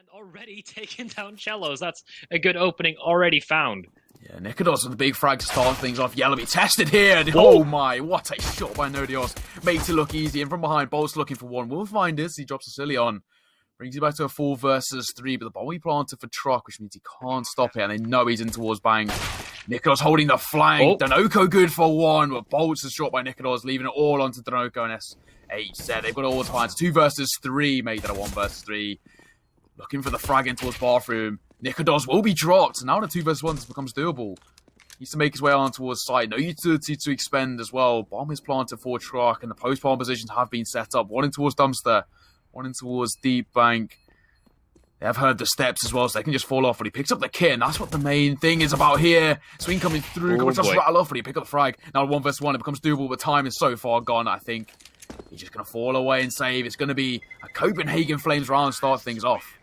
And already taken down Cellos. That's a good opening already found. Yeah, Nikodos with the big frag to start things off. Yellow be tested here. Oh my, what a shot by Nodios. Makes it look easy. And from behind, Bolt's looking for one. Will find it. He drops a silly on. Brings you back to a 4 versus 3. But the ball he planted for Truck, which means he can't stop it. And they know he's in towards Bang. Nikodos holding the flank. Danoko good for 1. But Bolt's is shot by Nikodos, leaving it all onto Danoko and SH. They've got all the time. It's 2 versus 3. Made that a 1 versus 3. Looking for the frag in towards Bathroom. Nikodos will be dropped. Now the 2 versus 1 becomes doable. He needs to make his way on towards side. No utility to expend as well. Bomb is planted for Truck, and the post-bomb positions have been set up. One in towards Dumpster. One in towards Deep Bank. They have heard the steps as well, so they can just fall off. But he picks up the kit, and that's what the main thing is about here. Swing coming through. Can just rattle off, but he pick up the frag. Now 1 versus 1, it becomes doable, but time is so far gone, I think. He's just going to fall away and save. It's going to be a Copenhagen Flames round to start things off.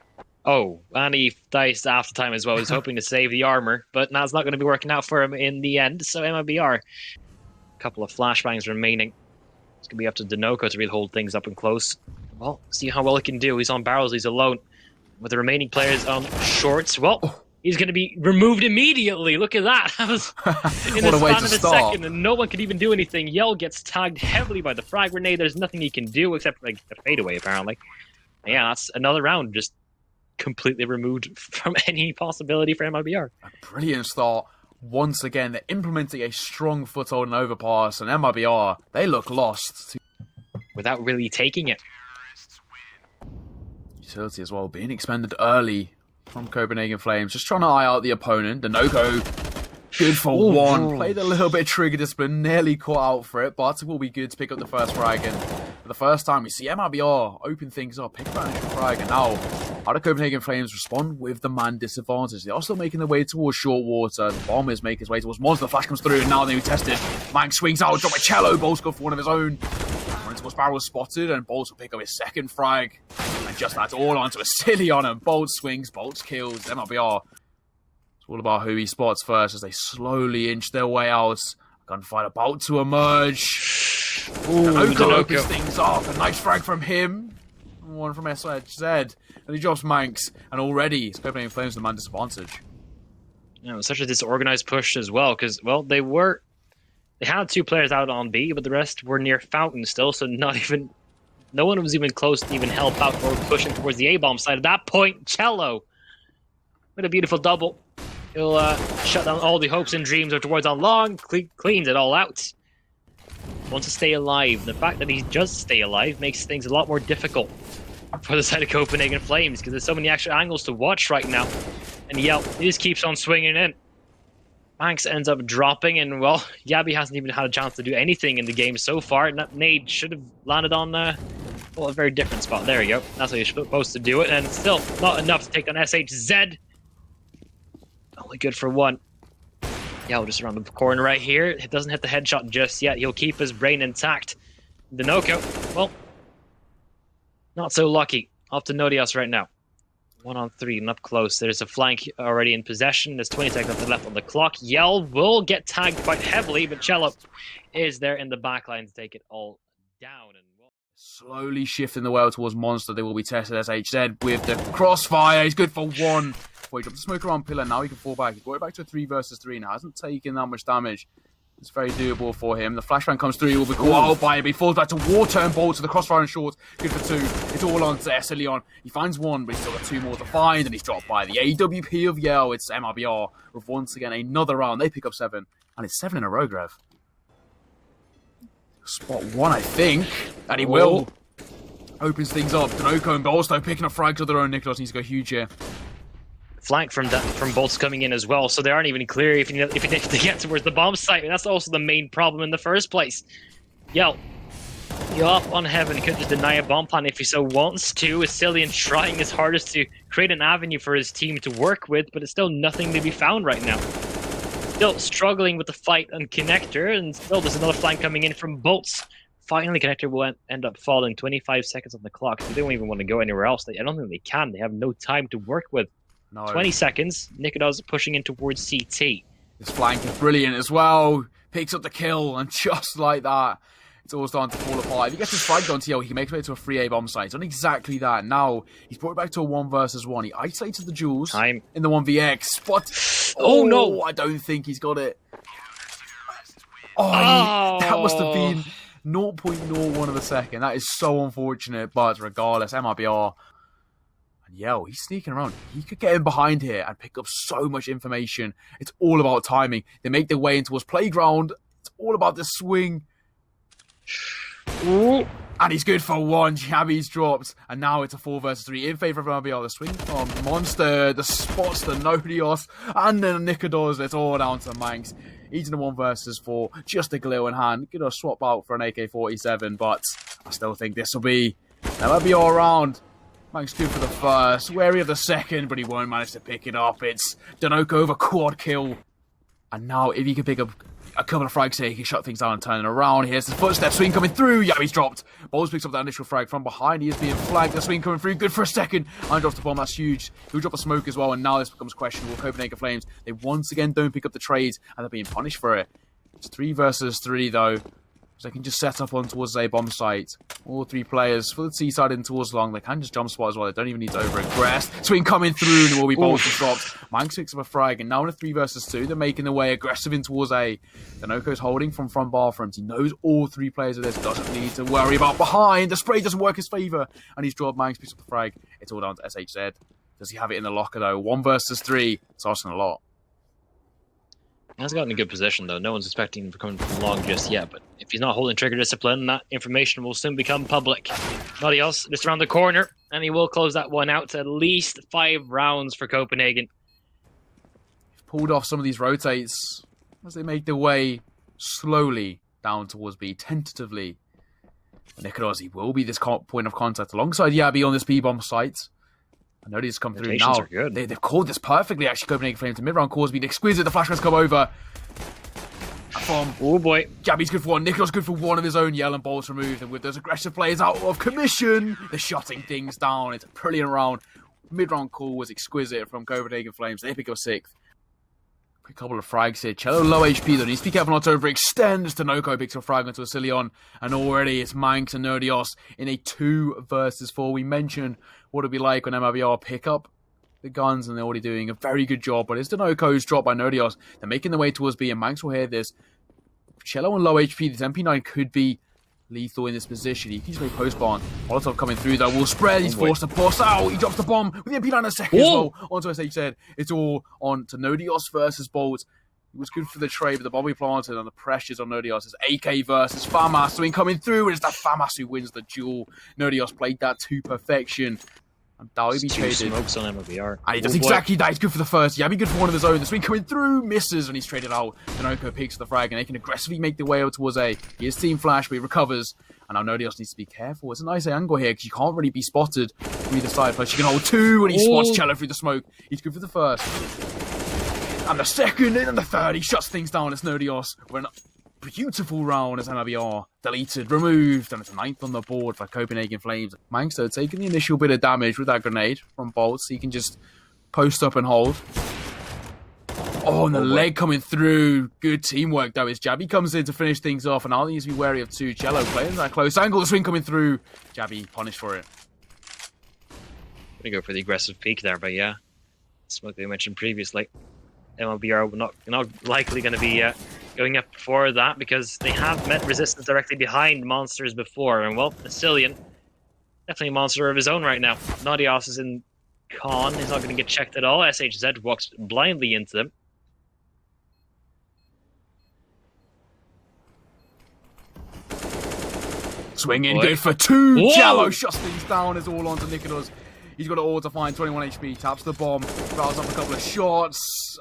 Oh, and he diced after time as well. He's hoping to save the armor, but that's not going to be working out for him in the end. So MIBR, a couple of flashbangs remaining. It's going to be up to Danoko to really hold things up and close. Well, see how well he can do. He's on barrels, he's alone. With the remaining players on shorts, well, he's going to be removed immediately. Look at that. That was in the span of a second, and no one could even do anything. Yell gets tagged heavily by the frag grenade. There's nothing he can do except like a fadeaway, apparently. And yeah, that's another round just completely removed from any possibility for MIBR. A brilliant start. Once again, they're implementing a strong foothold and overpass, and MIBR, they look lost. Without really taking it. Utility as well, being expended early from Copenhagen Flames. Just trying to eye out the opponent. Danoko, good for 1. Played a little bit of trigger discipline, nearly caught out for it, but it will be good to pick up the first frag. And for the first time, we see MIBR open things up, pick up an extra frag, and now how do Copenhagen Flames respond with the man disadvantage? They are still making their way towards short water. The Bombers make his way towards Monster. The flash comes through, and now they've tested. Mank swings out, drop a cello. Bolt's got for one of his own. Towards Barrel spotted, and Bolts will pick up his second frag. And just adds all onto a silly on him. Bolts swings, Bolts kills. MIBR. It's all about who he spots first as they slowly inch their way out. Gunfight about to emerge. Danoko opens things up. A nice frag from him. One from SHZ. And he drops Manx. And already, it's Copenhagen Flames the man disadvantage. Yeah, it was such a disorganized push as well, because, well, they had 2 players out on B, but the rest were near Fountain still, so no one was even close to even help out or pushing towards the A-bomb side. At that point, Cello, with a beautiful double, he'll shut down all the hopes and dreams of towards on long, cleans it all out. Wants to stay alive. The fact that he just stay alive makes things a lot more difficult for the side of Copenhagen Flames, because there's so many extra angles to watch right now. And Yelp, he just keeps on swinging in. Banks ends up dropping, and well, Yabby hasn't even had a chance to do anything in the game so far. And that nade should have landed on a very different spot. There you go. That's how you're supposed to do it, and still not enough to take down SHZ. Only good for 1. Yeah, just around the corner right here. It doesn't hit the headshot just yet. He'll keep his brain intact. Danoko, well, not so lucky. Off to Nodios right now. 1 on 3 and up close. There's a flank already in possession. There's 20 seconds left on the clock. Yell will get tagged quite heavily, but Cello is there in the backline to take it all down. And slowly shifting the well towards Monster. They will be tested as HZ with the crossfire. He's good for 1. Boy, he dropped the smoke around Pillar. Now he can fall back. He's going back to a 3 versus 3 now. Hasn't taken that much damage. It's very doable for him. The flashbang comes through. He will be caught out by him. He falls back to water and Bolt to the crossfire and short. Good for 2. It's all on to Leon. He finds 1, but he's still got 2 more to find. And he's dropped by the AWP of Yell. It's MIBR with once again another round. They pick up 7. And it's 7 in a row, Grev. Spot 1, I think. And he will. Opens things up. Danoko and Bolstow picking up frags of their own. Nikodos needs to go huge here. Flank from Bolts coming in as well, so they aren't even clear if they get towards the bomb site, and that's also the main problem in the first place. Yo, you're up on Heaven, could just deny a bomb plan if he so wants to. Cillian trying his hardest to create an avenue for his team to work with, but it's still nothing to be found right now. Still struggling with the fight on Connector, and still there's another flank coming in from Bolts. Finally, Connector will end up falling. 25 seconds on the clock. They don't even want to go anywhere else. I don't think they can. They have no time to work with. No. 20 seconds. Nikodos pushing in towards CT. This flank is brilliant as well. Picks up the kill, and just like that, It's all starting to fall apart. If he gets his flag on TL, he can make his way to a 3A bomb site. He's done exactly that. Now, he's brought it back to a 1 versus 1. He isolated the Jules in the 1vx, but... Oh, no! I don't think he's got it. That must have been 0.01 of a second. That is so unfortunate, but regardless, MIBR... And yo, he's sneaking around. He could get in behind here and pick up so much information. It's all about timing. They make their way into his playground. It's all about the swing. Ooh. And he's good for 1. Jabby's dropped. And now it's a 4 versus 3 in favor of MIBR. The swing from Monster, the spots, the Nodios, and the Nicodos. It's all down to Manx. He's in a 1 versus 4. Just a glue in hand. Gonna swap out for an AK-47, but I still think this will be MIBR round. Manx good for the first. Wary of the second, but he won't manage to pick it up. It's Denoco over quad kill. And now, if he can pick up a couple of frags here, he can shut things down and turn it around. Here's the footstep swing coming through. Yeah, he's dropped. Bowles picks up that initial frag from behind. He is being flagged. The swing coming through. Good for a second. And drops the bomb. That's huge. He'll drop a smoke as well. And now this becomes questionable. Copenhagen Flames, they once again don't pick up the trades, and they're being punished for it. It's 3 versus 3 though. So they can just set up on towards a bomb site. All 3 players for the T side in towards long. They can just jump spot as well. They don't even need to over-aggress. Swing coming through, and it will be Bowles dropped. Manx picks up a frag, and now in a 3 versus 2, they're making their way aggressive in towards A. Denoco's holding from front bathrooms. He knows all 3 players of this. Doesn't need to worry about behind. The spray doesn't work his favour, and he's dropped. Manx picks up the frag. It's all down to SHZ. Does he have it in the locker though? 1 versus 3. It's asking a lot. He has gotten a good position, though. No one's expecting him to come from long just yet, but if he's not holding trigger discipline, that information will soon become public. Nodios just around the corner, and he will close that one out to at least 5 rounds for Copenhagen. Pulled off some of these rotates as they make their way slowly down towards B, tentatively. Nicolas will be this point of contact alongside Yabby on this B-bomb site. I know these come through now. They've called this perfectly, actually. Copenhagen Flames. The mid-round call's been exquisite. The flashbacks come over. Oh boy. Jabby's good for 1. Nicolas good for 1 of his own. Yell and Bolts removed. And with those aggressive players out of commission, they're shutting things down. It's a brilliant round. Mid-round call was exquisite from Copenhagen Flames. They pick up 6th. Quick couple of frags here. Cello low HP though. Needs to be careful not to overextend. Denoco picks up a frag onto a Cillion. And already it's Manx and Nodios in a 2 versus 4. We mentioned what it'd be like when MIBR pick up the guns, and they're already doing a very good job. But it's Denoco's dropped by Nodios. They're making their way towards B, and Manx will hear this. Cello on low HP. This MP9 could be lethal in this position. He can just play post-barn. Molotov coming through though. Will spread. He's forced to pause out. He drops the bomb with the MP9 in a second as well. Onto SHZ. It's all on to Nodios versus Bolt. It was good for the trade, but the bomb he planted and the pressures on Nodios is AK versus Famas. So coming through, and it's that Famas who wins the duel. Nodios played that to perfection. And that'll be traded. Smokes on MIBR. And he does exactly that. He's good for the first. Yeah, be good for 1 of his own. The swing coming through, misses, and he's traded out. Denoco picks the frag, and they can aggressively make their way over towards A. He is team flash, but he recovers. And now Nodios needs to be careful. It's a nice angle here, because you can't really be spotted from either side. Plus, you can hold 2, and he spots Cello through the smoke. He's good for the first. And the second, and the third, he shuts things down. It's Nodios. We're in a beautiful round as MIBR deleted, removed, and it's 9th on the board for Copenhagen Flames. Manx, though, taking the initial bit of damage with that grenade from Bolts, so he can just post up and hold. Oh, and the leg coming through. Good teamwork, though. As Jabby comes in to finish things off, and now he needs to be wary of 2. Cello playing that close angle. The swing coming through. Jabby punished for it. Gonna go for the aggressive peak there, but yeah. Smoke they mentioned previously. MIBR not likely going to be going up for that, because they have met resistance directly behind monsters before. And well, Cillion, definitely a monster of his own right now. Nodios is in con. He's not going to get checked at all. SHZ walks blindly into them. Swinging good for 2. Jello shuts things down. It's all on to Nicolas. He's got it all to find. 21 HP. Taps the bomb. Fouls up a couple of shots.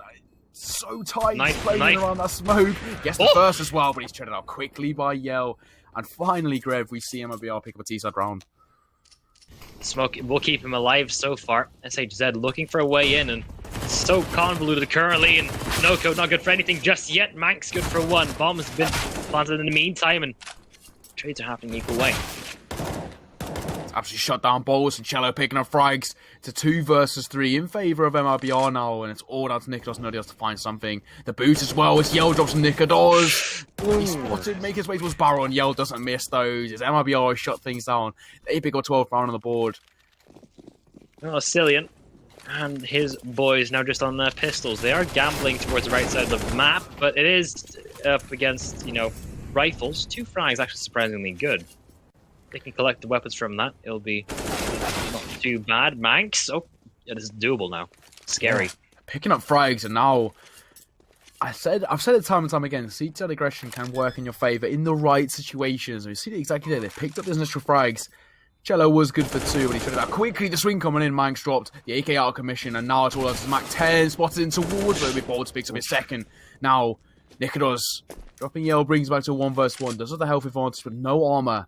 So tight. He's playing around that smoke. Gets the first as well, but he's traded out quickly by Yell. And finally, Grev, we see MIBR pick up a T-side round. Smoke will keep him alive so far. SHZ looking for a way in, and so convoluted currently, and Noko not good for anything just yet. Manx good for 1. Bomb has been planted in the meantime, and trades are happening equal way. absolutely shut down Bolts, and Cello picking up frags to 2 versus 3 in favour of MIBR now, and it's all down to Nikodos and Nodios to find something. The boot as well, it's Yell drops from Nikodos. He's spotted, make his way towards Barrel, and Yell doesn't miss those. As MIBR shut things down. They pick up 12 round on the board. Oh, Cillian and his boys now just on their pistols. They are gambling towards the right side of the map, but it is up against, you know, rifles. 2 frags actually surprisingly good. They can collect the weapons from that. It'll be not too bad. Manx. Oh, it is doable now. Scary. Yeah. Picking up frags, and now I've said it time and time again. CT aggression can work in your favour in the right situations. We see it exactly there. They picked up those initial frags. Cello was good for 2, but he figured out quickly. The swing coming in. Manx dropped the AK out of commission, and now it's all up to Mac 10. Spotted in towards where Bolts picks up his second. Now Nikodos dropping Yell brings back to 1 versus 1. Does have the health advantage, but no armour.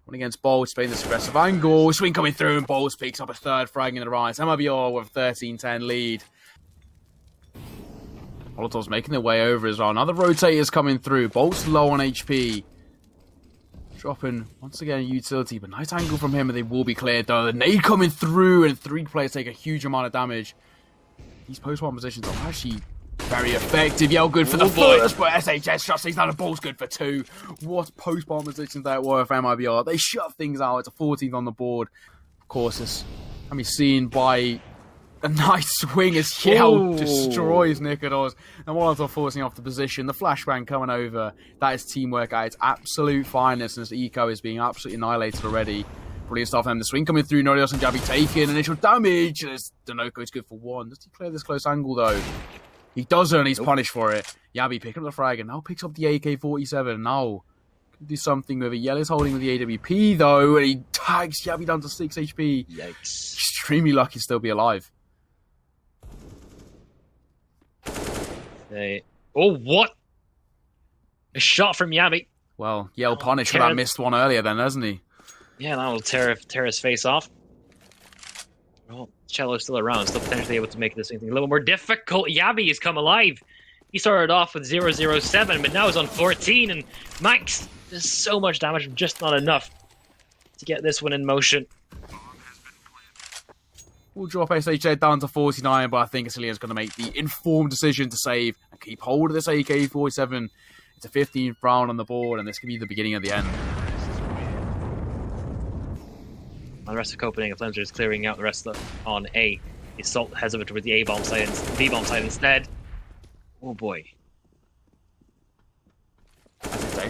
One against Bolts, playing this aggressive angle. Swing coming through, and Bolts picks up a 3rd frag in the rise. MIBR with a 13-10 lead. Molotovs making their way over as well. Now the rotators coming through. Bolts low on HP. Dropping, once again, a utility, but nice angle from him, and they will be cleared, though. The nade coming through, and 3 players take a huge amount of damage. These post-one positions are actually very effective. Yell good for the first, but SHS shuts things down, and Ball's good for 2. What post-bomb positions that were for MIBR. They shut things out. It's a 14th on the board. Of course, this can be seen by a nice swing as Yell destroys Nikodos. And Molotov forcing off the position. The flashbang coming over. That is teamwork at its absolute finest, and this eco is being absolutely annihilated already. Brilliant stuff from him. The swing coming through. Nodios and Jabby taking initial damage. Denoco is good for 1. Does he clear this close angle, though? He doesn't, and he's punished for it. Yabi picking up the frag, and now picks up the AK-47. Now, can do something with it. Yell is holding with the AWP, though, and he tags Yabi down to 6 HP. Yikes. Extremely lucky to still be alive. Oh, what? A shot from Yabi. Well, Yell punished for that missed one earlier then, hasn't he? Yeah, that'll tear his face off. Well, Cello's still around, still potentially able to make this thing a little more difficult. Yabi has come alive. He started off with 007, but now he's on 14, and Max does so much damage, just not enough to get this one in motion. We'll drop SHA down to 49, but I think Cillian's going to make the informed decision to save and keep hold of this AK-47. It's a 15th round on the board, and this could be the beginning of the end. And the rest of Copenhagen Flames are just clearing out the rest of on A. The Assault heads over towards the A-bomb side, B-bomb side instead. Oh boy.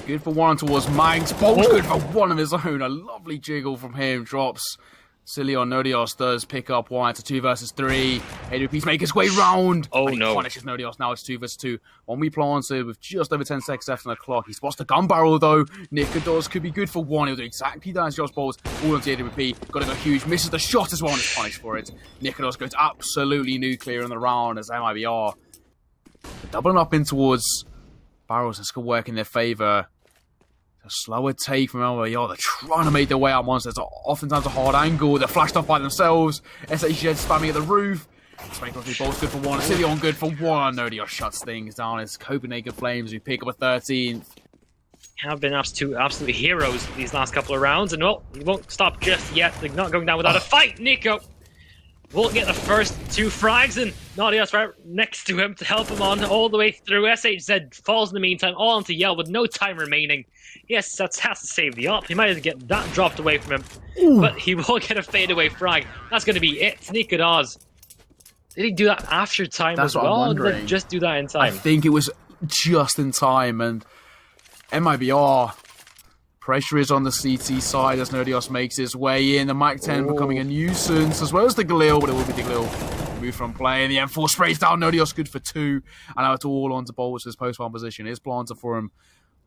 Good for 1 towards Manx. Bolt's good for 1 of his own. A lovely jiggle from him. Drops Cillian. Nodios does pick up 1. It's a 2 versus 3. AWP's make his way round. Oh and he no. punishes Nodios. Now it's 2 versus 2. One we planted with just over 10 seconds left on the clock. He spots the gun barrel though. Nikodos could be good for 1. He'll do exactly that as Josh Bowles. All onto the AWP. Got to go huge. Misses the shot as well and is punished for it. Nikodos goes absolutely nuclear in the round as MIBR. Doubling up in towards barrels. This could work in their favour. A slower take from MIBR. They're trying to make their way out monsters. It's oftentimes a hard angle. They're flashed off by themselves. SHZ spamming at the roof. Bolt's good for 1. Cillian good for 1. Nodios shuts things down. It's Copenhagen Flames who pick up a 13th. Have been absolute heroes these last couple of rounds, and well, he won't stop just yet. They're not going down without a fight. Nico will get the first 2 frags, and Nodios right next to him to help him on all the way through. SHZ falls in the meantime, all onto Yell with no time remaining. Yes, that has to save the op. He might have to get that dropped away from him, but he will get a fadeaway frag. That's going to be it. Nikodos. Did he do that after time as well, or did he just do that in time? I think it was just in time, and MIBR pressure is on the CT side as Nodios makes his way in. The Mac 10 becoming a nuisance, as well as the Galil, but it will be the Galil move from play, and the M4 sprays down. Nodios good for 2, and now it's all on to Bolts. His post-one position is planted for him.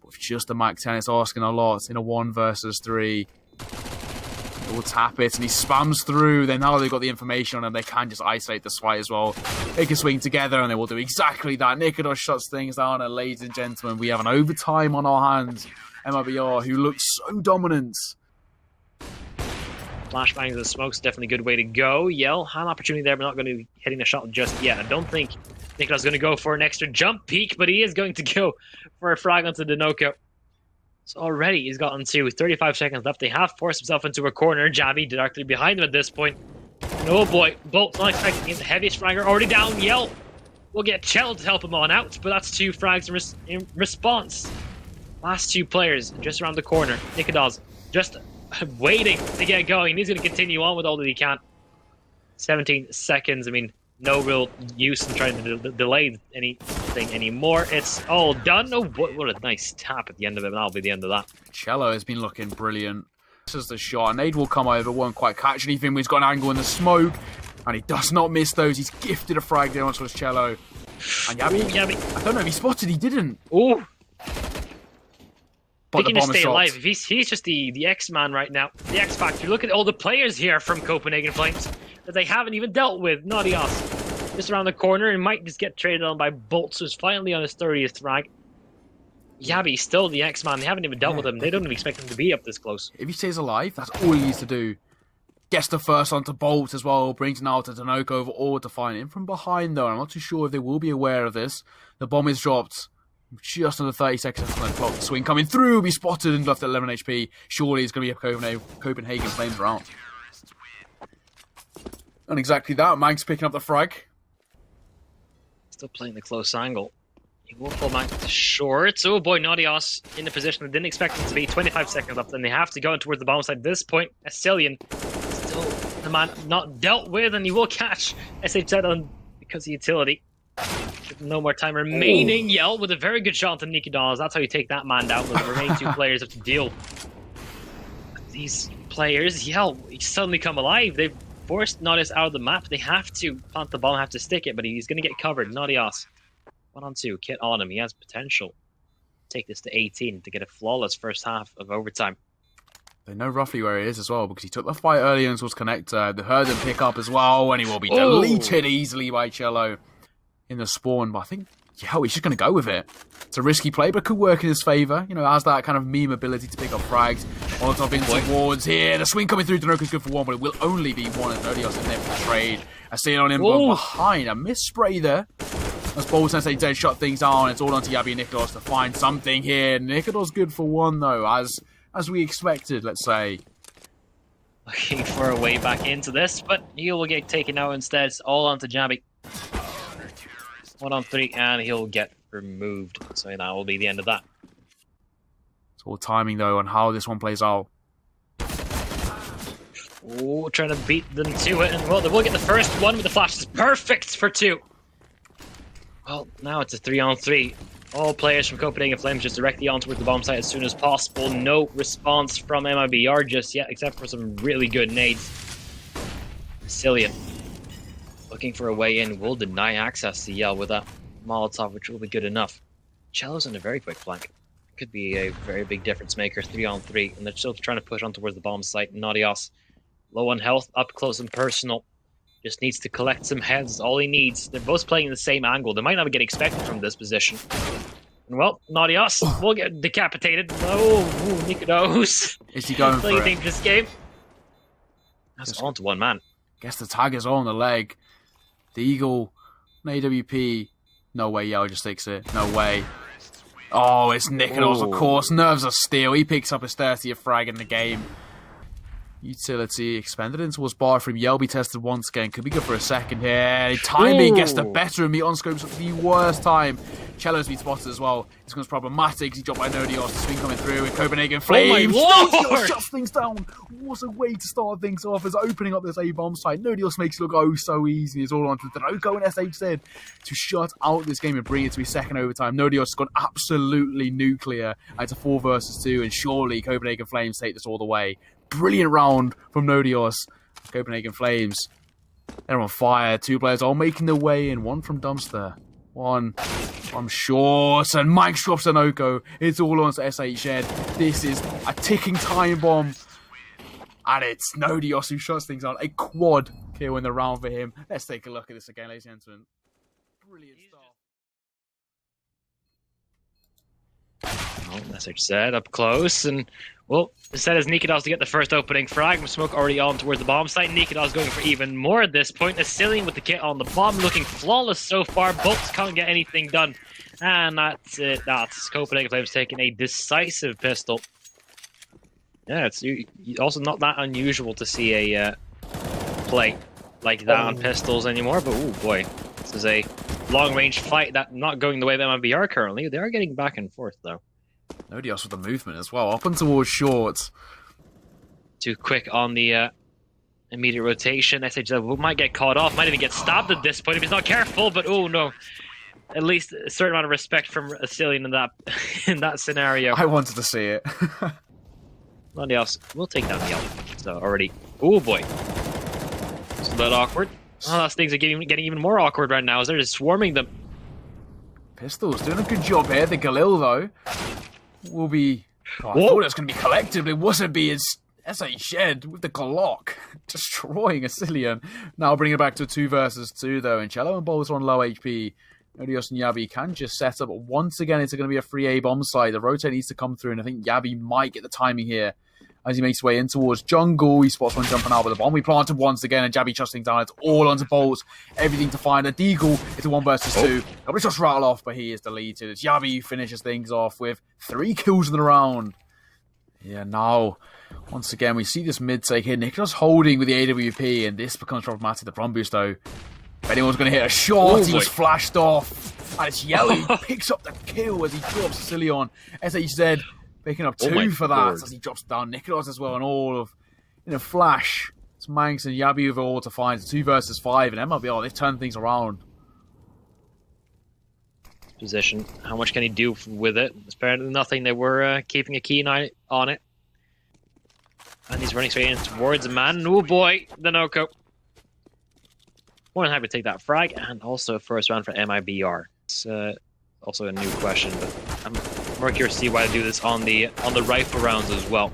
With just the Mac 10, it's asking a lot in a 1 versus 3. They will tap it, and he spams through. Then now they've got the information on him, they can just isolate the fight as well. They can swing together, and they will do exactly that. Nikodos shuts things down, and ladies and gentlemen, we have an overtime on our hands. MIBR, who looks so dominant. Flashbangs and smokes, definitely a good way to go. Yell had an opportunity there, but not going to be hitting the shot just yet. I don't think Nikodos is going to go for an extra jump peek, but he is going to go for a frag onto Denoco. So already he's gotten to 35 seconds left. They have forced himself into a corner. Jabby directly behind him at this point. And oh boy, Bolt's not expecting it. The heaviest fragger already down. Yell will get Chell to help him on out, but that's 2 frags in response. Last 2 players just around the corner. Nikodaz just waiting to get going. He's going to continue on with all that he can. 17 seconds. I mean, no real use in trying to delay anything anymore. It's all done. Oh, what a nice tap at the end of it. That'll be the end of that. Cello has been looking brilliant. This is the shot. Nade will come over, won't quite catch anything. He's got an angle in the smoke, and he does not miss those. He's gifted a frag there onto his Cello. And Yabby, I don't know if he spotted. He didn't. Oh. But he can just stay alive. He's just the X-Man right now. The X-Factor. Look at all the players here from Copenhagen Flames that they haven't even dealt with. Naughtyos just around the corner and might just get traded on by Bolts, who's finally on his 30th frag. Yabby's still the X-Man. They haven't even dealt with him. They don't even expect him to be up this close. If he stays alive, that's all he needs to do. Gets the first onto Bolt as well. Brings it now to Danoka overall to find him from behind, though. I'm not too sure if they will be aware of this. The bomb is dropped. Just under 30 seconds on the clock. The swing coming through. Will be spotted and left at 11 HP. Surely it's going to be a Copenhagen Flames round. And exactly that. Manx picking up the frag. Still playing the close angle. He will pull Manx to short. Oh boy, Naughtyos in the position they didn't expect him to be. 25 seconds left, and they have to go towards the bomb side. At this point, Asilian still the man not dealt with, and he will catch SHZ on because of utility. No more time remaining. Yell with a very good shot on Nikodaz. That's how you take that man down. With the remaining 2 players have to deal. These players, Yell, suddenly come alive. They've forced Naughtyos out of the map. They have to plant the ball, have to stick it, but he's going to get covered. Naughtyos. 1-on-2. Kit on him. He has potential. Take this to 18 to get a flawless first half of overtime. They know roughly where he is as well, because he took the fight early and was connected. They heard him pick up as well, and he will be deleted easily by Cello in the spawn. But I think, yeah, he's just going to go with it. It's a risky play, but it could work in his favour. You know, has that kind of meme ability to pick up frags. On top in towards here. The swing coming through. Danoka's good for 1, but it will only be 1. And Naughtyos in there for the trade. I see it on him behind. A miss spray there. As Bolt says, they dead shut things down. It's all onto Yabby and Nikodaz to find something here. Nikodaz good for 1, though, as we expected, let's say. Looking for a way back into this, but he will get taken out instead. It's all onto Jabby. 1-on-3, and he'll get removed. So that will be the end of that. It's all timing, though, on how this one plays out. Oh, trying to beat them to it. And, well, they will get the first one with the flash. It's perfect for 2. Well, now it's a 3-on-3. All players from Copenhagen Flames just directly on towards the bomb site as soon as possible. No response from MIBR just yet, except for some really good nades. Cillian, looking for a way in, will deny access to Yell with that Molotov, which will be good enough. Cello's on a very quick flank. Could be a very big difference maker, 3-on-3, and they're still trying to push on towards the bomb site. Naughtyos, low on health, up close and personal. Just needs to collect some heads, all he needs. They're both playing in the same angle. They might not get expected from this position. And well, Naughtyos will get decapitated. No, Nikodaz. Is he going for it? Playing this game. That's on to 1 man. Guess the tag is on the leg. The Eagle, an AWP. No way, Yell just takes it. No way. Oh, it's Nikodaz, of course. Nerves of steel. He picks up his 30th frag in the game. Utility expended in towards bar from Yelby tested once again. Could be good for a second here. Timing gets the better of me on scopes at the worst time. Cello's been spotted as well. This one's problematic. He's dropped by Naughtyos. The swing coming through with Copenhagen Flames. Oh my shuts things down. What a way to start things off as opening up this A-bomb site. Naughtyos makes it look so easy. It's all on to Danoka and SHZ to shut out this game and bring it to his second overtime. Naughtyos has gone absolutely nuclear. It's a 4 versus 2, and surely Copenhagen Flames take this all the way. Brilliant round from Naughtyos. Copenhagen Flames. They're on fire. 2 players all making their way in. 1 from Dumpster. 1 from Short. And Mike drops Danoka. It's all on to SHZ. This is a ticking time bomb. And it's Naughtyos who shuts things out. A quad kill in the round for him. Let's take a look at this again, ladies and gentlemen. Brilliant stuff. Well, SHZ up close, and well, instead as Nikodaz to get the first opening frag, smoke already on towards the bomb site. Nikodaz going for even more at this point. Asilian with the kit on the bomb, looking flawless so far. Bolts can't get anything done. And that's it. That's Copenhagen Flames taking a decisive pistol. Yeah, it's also not that unusual to see a play like that on pistols anymore. But oh boy, this is a long-range fight that not going the way of MIBR currently. They are getting back and forth though. Nobody else with the movement as well. Up and towards short. Too quick on the immediate rotation. SHZ might get caught off, might even get stabbed at this point if he's not careful, but oh no. At least a certain amount of respect from Asilion in that scenario. I wanted to see it. Nobody else. We'll take down the yellow. So already. Oh boy. It's a bit awkward. Oh, those things are getting even more awkward right now as they're just swarming them. Pistols doing a good job here. The Galil though will be. Oh, I thought it was going to be collected, but it wasn't. Being SHZ with the Glock destroying Asilion. Now bringing it back to a 2 versus 2 though, and Cello and Bolts are on low HP. Odios and Yabi can just set up. Once again, it's going to be a free A bomb site. The rotate needs to come through, and I think Yabi might get the timing here as he makes his way in towards jungle. He spots one jumping out with a bomb. We planted once again, and Yabi trusting down. It's all onto Bolts. Everything to find. A Deagle. It's a 1 versus 2. Nobody just rattle off, but he is deleted. It's Yabi who finishes things off with 3 kills in the round. Yeah, now, once again, we see this mid take here. Nicholas holding with the AWP, and this becomes problematic. The Brum boost, though. If anyone's going to hit a shot, he was flashed off. And it's Yellow. He picks up the kill as he drops Asilion. SHZ picking up 2 for that as he drops down Nicholas as well. And all of, in a flash, it's Manx and Yabi with all to find. It's 2 versus 5. And MIBR, they've turned things around. Position. How much can he do with it? Apparently nothing. They were keeping a keen eye on it. And he's running straight in towards a man. Oh boy, the no-co. More than happy to take that frag, and also first round for MIBR. It's also a new question, but I'm more curious to see why they do this on the rifle rounds as well.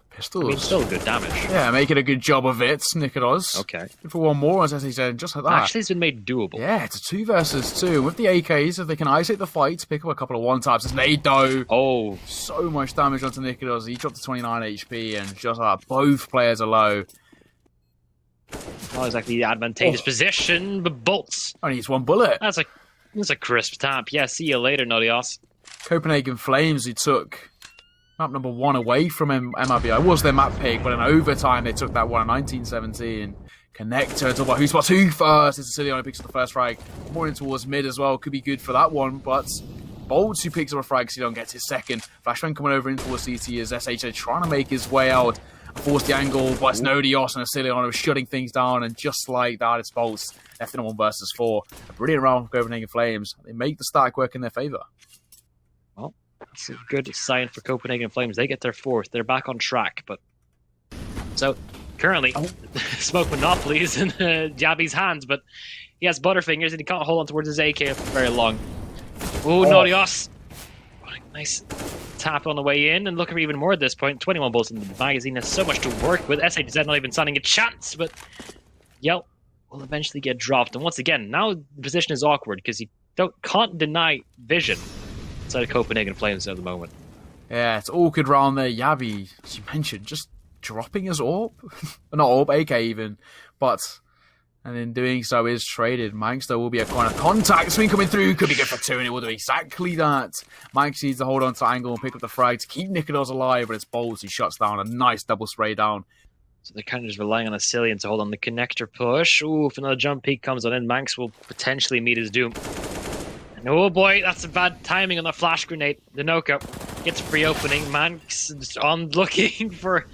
Pistols. I mean, still good damage. Yeah, making a good job of it, Nicholas. Okay. Good for one more, as he said, just like that. Actually, it's been made doable. Yeah, it's a 2 versus 2. With the AKs, if they can isolate the fight, pick up a couple of one-taps. It's Nado. Oh. So much damage onto Nicholas. He dropped to 29 HP, and just like that, both players are low. Not exactly the advantageous position, but Bolts. Only needs 1 bullet. That's a crisp tap. Yeah, see you later, Nodios. Copenhagen Flames, who took map number 1 away from MIBR. It was their map pick, but in overtime they took that one in 1917. Connector, talk about who spots who first. It's Asilion who picks up the first frag. More in towards mid as well. Could be good for that one, but Bolts who picks up a frag, Asilion gets his second. Flashbang coming over in towards CT as SHA trying to make his way out. Force the angle, but it's Nodios and Asilion who are shutting things down, and just like that, it's Bolts left in a 1 versus 4. A brilliant round for Copenhagen Flames. They make the stack work in their favour. Well, that's a good sign for Copenhagen Flames. They get their 4th. They're back on track, but so currently Smoke Monopoly is in Yabi's hands, but he has Butterfingers and he can't hold on towards his AK for very long. Ooh, Nodios! Nice tap on the way in, and looking for even more at this point. 21 bullets in the magazine has so much to work with. SHZ not even standing a chance, but Yelp will eventually get dropped. And once again, now the position is awkward because you can't deny vision inside of Copenhagen Flames at the moment. Yeah, it's awkward round there. Yabi, as you mentioned, just dropping his AWP. Not AWP, AK even. But, and in doing so is traded. Mangster will be a corner contact. Swing coming through. Could be good for 2, and it will do exactly that. Manx needs to hold on to angle and pick up the frag to keep Nicolas alive, but it's Bolts who shuts down a nice double spray down. So they're kind of just relying on Asilion to hold on the connector push. Ooh, if another jump peak comes on in, Manx will potentially meet his doom. And oh boy, that's a bad timing on the flash grenade. The no-co gets free opening. Manx is on looking for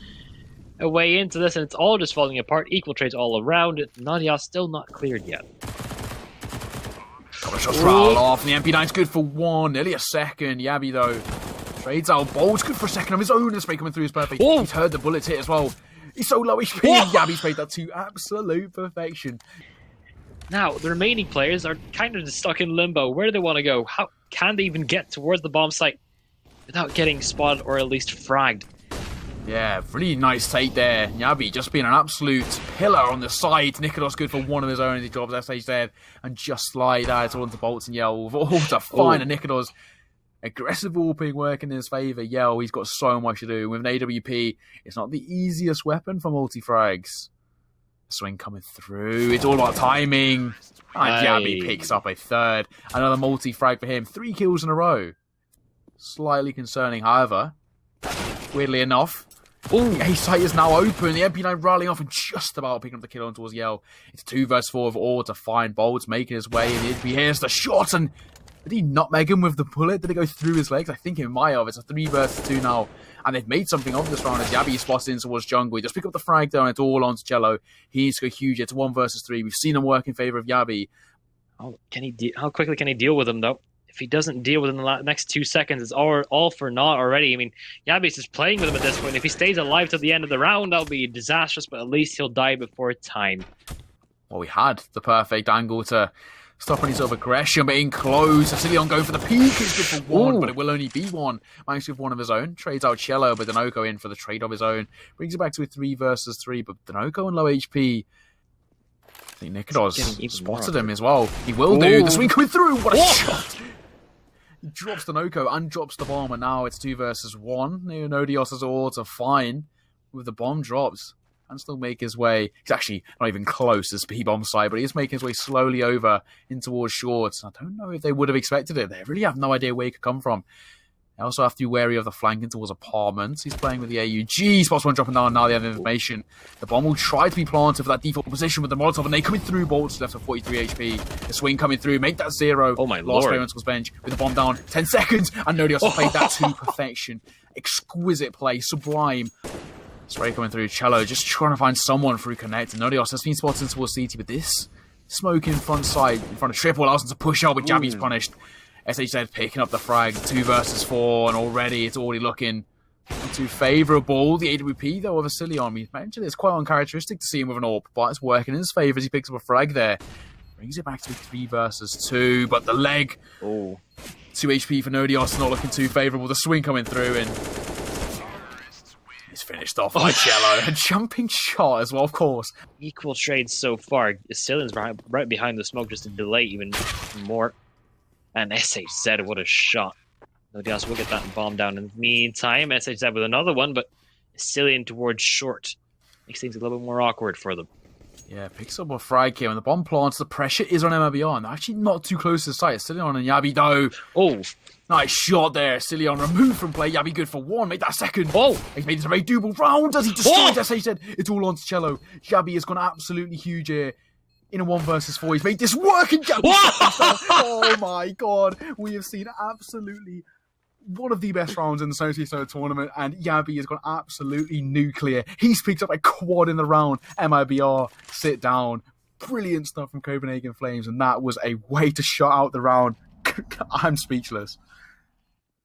a way into this, and it's all just falling apart. Equal trades all around. Nadia still not cleared yet. Got a shot rattle off, and the MP9's good for 1, nearly a second. Yabi, though, trades out. Bolt's good for a second of his own. The spray coming through is perfect. Whoa. He's heard the bullets hit as well. He's so low HP, and Yabi sprayed that to absolute perfection. Now, the remaining players are kind of just stuck in limbo. Where do they want to go? How can they even get towards the bomb site without getting spotted or at least fragged? Yeah, really nice take there. Yabi just being an absolute pillar on the side. Nicolas good for 1 of his own as he drops SH there. And just like that, it's all into Bolts and Yell. All to find a Nicolas. Aggressive warping working in his favour. Yell, he's got so much to do. With an AWP, it's not the easiest weapon for multi-frags. Swing coming through. It's all about timing. And Yabby picks up a third. Another multi-frag for him. 3 kills in a row. Slightly concerning, however. Weirdly enough. The A site is now open. The MP9 rallying off and just about picking up the kill on towards Yell. It's 2 versus 4 of all to find Bolts making his way. And he hears the shot. And did he nutmeg him with the bullet? Did it go through his legs? I think it might have. It's a 3 versus 2 now. And they've made something of this round as Yabby spots in towards jungle. He just pick up the frag down. It's all on to Cello. He needs to go huge. It's 1 versus 3. We've seen him work in favor of Yabby. How quickly can he deal with him, though? If he doesn't deal within the next 2 seconds, it's all for naught already. I mean, Yabby's just playing with him at this point. If he stays alive till the end of the round, that'll be disastrous, but at least he'll die before time. Well, we had the perfect angle to stop any sort of aggression, but in close. Sicilian going for the peak. It's good for 1, but it will only be 1. Managed to have 1 of his own. Trades out Cello, but Denoco in for the trade of his own. Brings it back to a 3 versus 3, but Denoco on low HP. I think Nikodos spotted him as well. He will do. The swing coming through. What a shot! He drops the Noko and drops the bomb, and now it's 2 versus 1. Neonodios is all to fine with the bomb drops and still make his way. He's actually not even close to the bomb side, but he is making his way slowly over in towards shorts. I don't know if they would have expected it. They really have no idea where he could come from. They also have to be wary of the flanking towards apartments. He's playing with the AUG. Spots 1 dropping down, now they have information. The bomb will try to be planted for that default position with the Molotov, and they coming through. Bolts left with 43 HP. The swing coming through, make that 0. Oh my Last lord. player on Skull's bench with the bomb down. 10 seconds, and Nodios played that to perfection. Exquisite play, sublime. Spray coming through. Cello just trying to find someone through Connect. And Nodios has been spotted towards CT, but this smoke in front side, in front of Triple, allows him to push out, but Jabby's punished. SHZ picking up the frag, 2 versus 4, and already it's already looking too favourable. The AWP, though, of Vasilion, we mentioned it's quite uncharacteristic to see him with an AWP, but it's working in his favour as he picks up a frag there. Brings it back to 3 versus 2, but the leg. 2 HP for Nodios, not looking too favourable. The swing coming through, and it's finished off by Cello. A jumping shot as well, of course. Equal trades so far. Cillian's right behind the smoke just to delay even more. And SHZ, what a shot. Nodios will get that bomb down in the meantime. SHZ with another one, but Cillian towards short. Makes things a little bit more awkward for them. Yeah, picks up a frag here, and the bomb plants. The pressure is on MIBR, and they're actually not too close to the site. Cillian and Yabby, though. Nice shot there. Cillian removed from play. Yabby good for 1. Make that 2nd. He's made this a very doable round as he destroys SHZ. It's all on to Cello. Yabby has gone absolutely huge here. In a 1 versus 4, he's made this work, and Yabby. Oh my god. We have seen absolutely one of the best rounds in the CSGO tournament, and Yabby has gone absolutely nuclear. He's picked up a quad in the round. MIBR, sit down. Brilliant stuff from Copenhagen Flames, and that was a way to shut out the round. I'm speechless.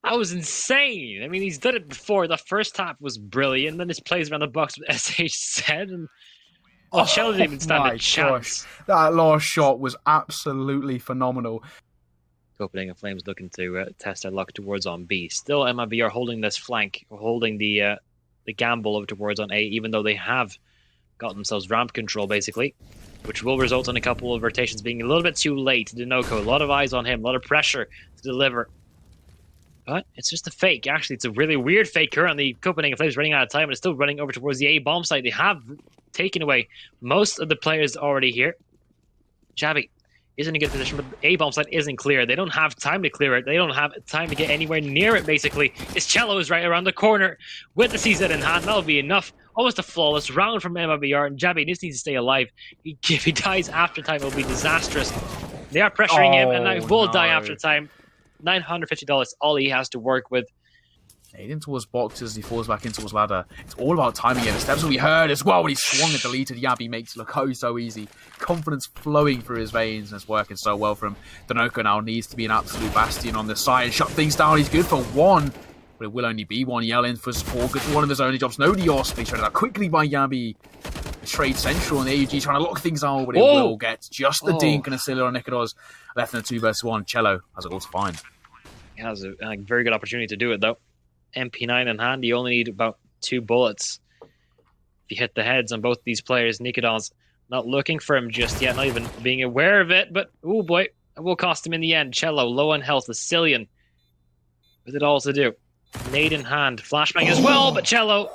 That was insane. I mean, he's done it before. The first half was brilliant, then his plays around the box with SHZ, and Cello didn't even stand a chance. That last shot was absolutely phenomenal. Copenhagen Flames looking to test their luck towards on B. Still, MIBR holding this flank, holding the gamble over towards on A, even though they have got themselves ramp control, basically, which will result in a couple of rotations being a little bit too late. Denoco, a lot of eyes on him, a lot of pressure to deliver. But it's just a fake. Actually, it's a really weird fake currently. Copenhagen Flames running out of time, and it's still running over towards the A bomb site. They have taken away most of the players already here. Javi is in a good position, but the A bomb site isn't clear. They don't have time to clear it. They don't have time to get anywhere near it, basically. His Cello is right around the corner with the CZ in hand. That'll be enough. Almost a flawless round from MIBR, and Javi just needs to stay alive. If he dies after time, it'll be disastrous. They are pressuring him, and now he will die after time. $950, all he has to work with. Aiden towards boxes, he falls back into his ladder. It's all about timing here. The steps will be heard as well when he swung and deleted. Yabby makes it look so easy. Confidence flowing through his veins, and it's working so well for him. Denoco now needs to be an absolute bastion on this side and shut things down. He's good for 1, but it will only be 1. Yelling for support. Good for 1 of his own. He drops Nodios. He's traded out quickly by Yabby. Trade central, and the AUG trying to lock things out, but it will get just the dink and a Silla on Nikodos. Left in a 2 versus 1. Cello has it all to find. He has a very good opportunity to do it, though. MP9 in hand, you only need about 2 bullets. If you hit the heads on both these players, Nikodos not looking for him just yet, not even being aware of it, but oh boy, it will cost him in the end. Cello, low on health, the Cillian with it all to do. Nade in hand, flashbang as well, but Cello,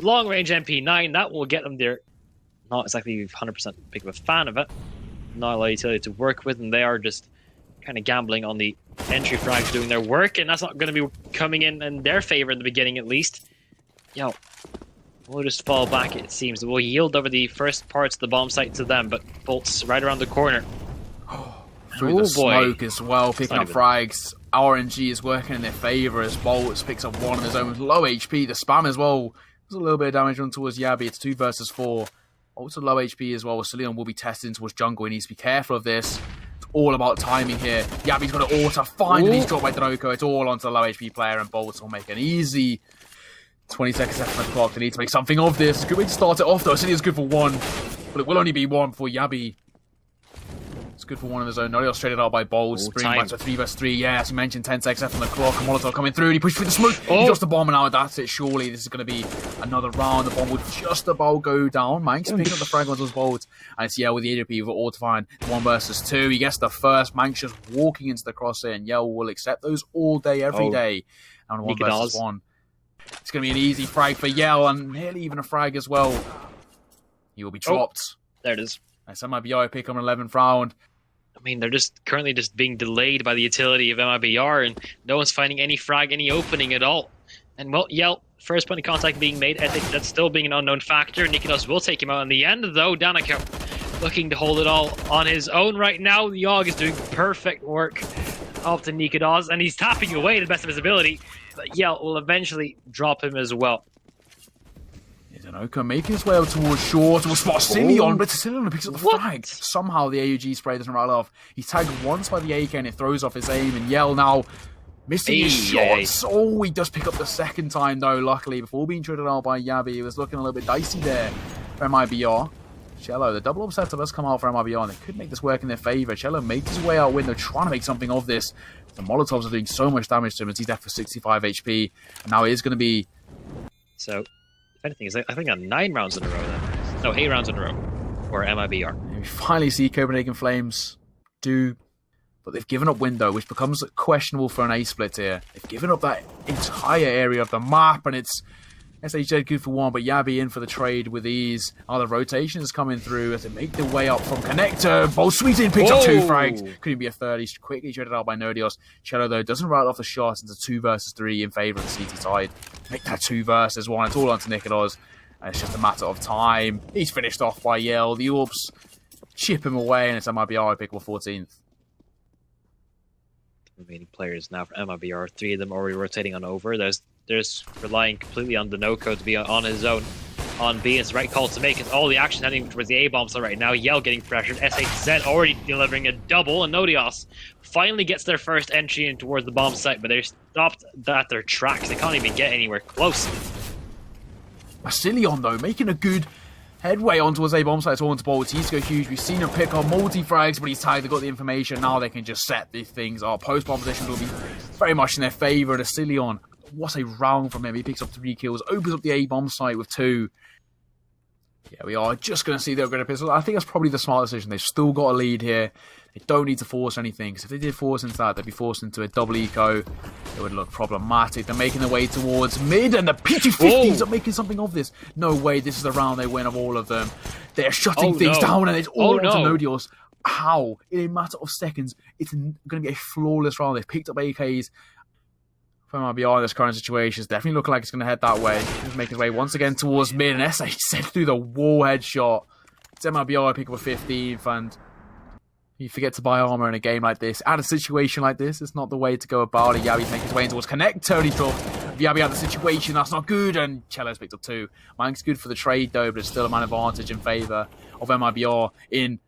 long range MP9, that will get him there. Not exactly 100% big of a fan of it. not a lot of utility to work with, and they are just kind of gambling on the entry frags doing their work, and that's not going to be coming in their favor in the beginning, at least. Yo, we'll just fall back, it seems. We'll yield over the first parts of the bomb site to them, but Bolt's right around the corner. Through the smoke as well, picking up frags. RNG is working in their favour as Bolts picks up one on his own with low HP. The spam as well. There's a little bit of damage on towards Yabi. It's 2 versus 4. Also low HP as well. Vasilion will be testing towards jungle. He needs to be careful of this. It's all about timing here. Yabi's got an auto. Finally, he's dropped by Danoco. It's all onto the low HP player, and Bolts will make an easy 20 seconds left on the clock. They need to make something of this. Good way to start it off, though. Vasilian's good for 1, but it will only be 1 for Yabi. It's good for 1 of his own. Norios traded out by Bolts. Bringing back to 3 versus 3. Yeah, as you mentioned, 10 seconds left on the clock. And Molotov coming through. And he pushed through the smoke. He drops the bomb, and now that's it. Surely this is going to be another round. The bomb would just about go down. Manx picking up the frag onto his Bolts. And it's Yell with the AWP with auto-find. 1 versus 2. He gets the first. Manx just walking into the crosshair. And Yell will accept those all day, every day. And 1 versus 1. It's going to be an easy frag for Yell. And nearly even a frag as well. He will be dropped. There it is. And some MIBR pick on 11th round. I mean, they're just currently just being delayed by the utility of MIBR, and no one's finding any frag, any opening at all. And, well, Yell, first point of contact being made. I think that's still being an unknown factor. Nikinos will take him out in the end, though. Danako looking to hold it all on his own right now. Yogg is doing perfect work off to Nikinos, and he's tapping away to the best of his ability. But Yell will eventually drop him as well. Danoco making his way out towards shore, towards spot Cillion, but Cillion picks up the frag. Somehow the AUG spray doesn't rattle off. He's tagged once by the AK and it throws off his aim, and Yell now missing his shots. Oh, he does pick up the second time though, luckily, before being traded out by Yabi. It was looking a little bit dicey there for MIBR. Cello, the double upset does come out for MIBR, and they could make this work in their favour. Cello makes his way out window, trying to make something of this. The Molotovs are doing so much damage to him as he's left for 65 HP, and now it is going to be... So... anything is, I think, 9 rounds in a row then. No, 8 rounds in a row for MIBR. We finally see Copenhagen Flames do, but they've given up window, which becomes questionable for an A split here. They've given up that entire area of the map, and it's SHZ good for 1, but Yabi in for the trade with ease. The rotations coming through as they make their way up from connector. Bolt sweeps in, picks up 2 frags. Couldn't be a third. He's quickly traded out by Nodios. Cello, though, doesn't rattle off the shot into 2 versus 3 in favour of the CT side. Make that 2 versus 1. It's all onto Nikinos. And it's just a matter of time. He's finished off by Yell. The Orbs chip him away, and it's MIBR pick 14th. Remaining players now for MIBR, 3 of them already rotating on over. There's relying completely on Danoco to be on his own on B. It's the right call to make. It's all the action heading towards the A-bomb site right now. Yell getting pressured. SHZ already delivering a double, and Nodios finally gets their first entry in towards the bomb site, but they're stopped at their tracks. They can't even get anywhere close. Vasilion, though, making a good headway on towards A-bomb site. It's all into Bolts. He's go huge. We've seen him pick on multi-frags, but he's tagged. They've got the information. Now they can just set these things up. Post-bomb positions will be very much in their favour. Vasilion, what a round from him. He picks up 3 kills, opens up the A-bomb site with 2. Yeah, we are just going to see the upgraded pistol. I think that's probably the smart decision. They've still got a lead here. They don't need to force anything, because if they did force into that, they'd be forced into a double eco. It would look problematic. They're making their way towards mid, and the PT-50s are making something of this. No way, this is the round they win of all of them. They're shutting things down, and it's all onto Nodios. How? In a matter of seconds, it's going to be a flawless round. They've picked up AKs. From MIBR in this current situation, it's definitely looking like it's going to head that way. He's making his way once again towards mid, and SH sent through the wall headshot. It's MIBR pick up a 15th, and you forget to buy armor in a game like this. At a situation like this, it's not the way to go about it. Yabi's making his way towards connect. Tony dropped. Yabi out of the situation, that's not good, and Cello's picked up 2. Mank's good for the trade though, but it's still a man advantage in favour of MIBR in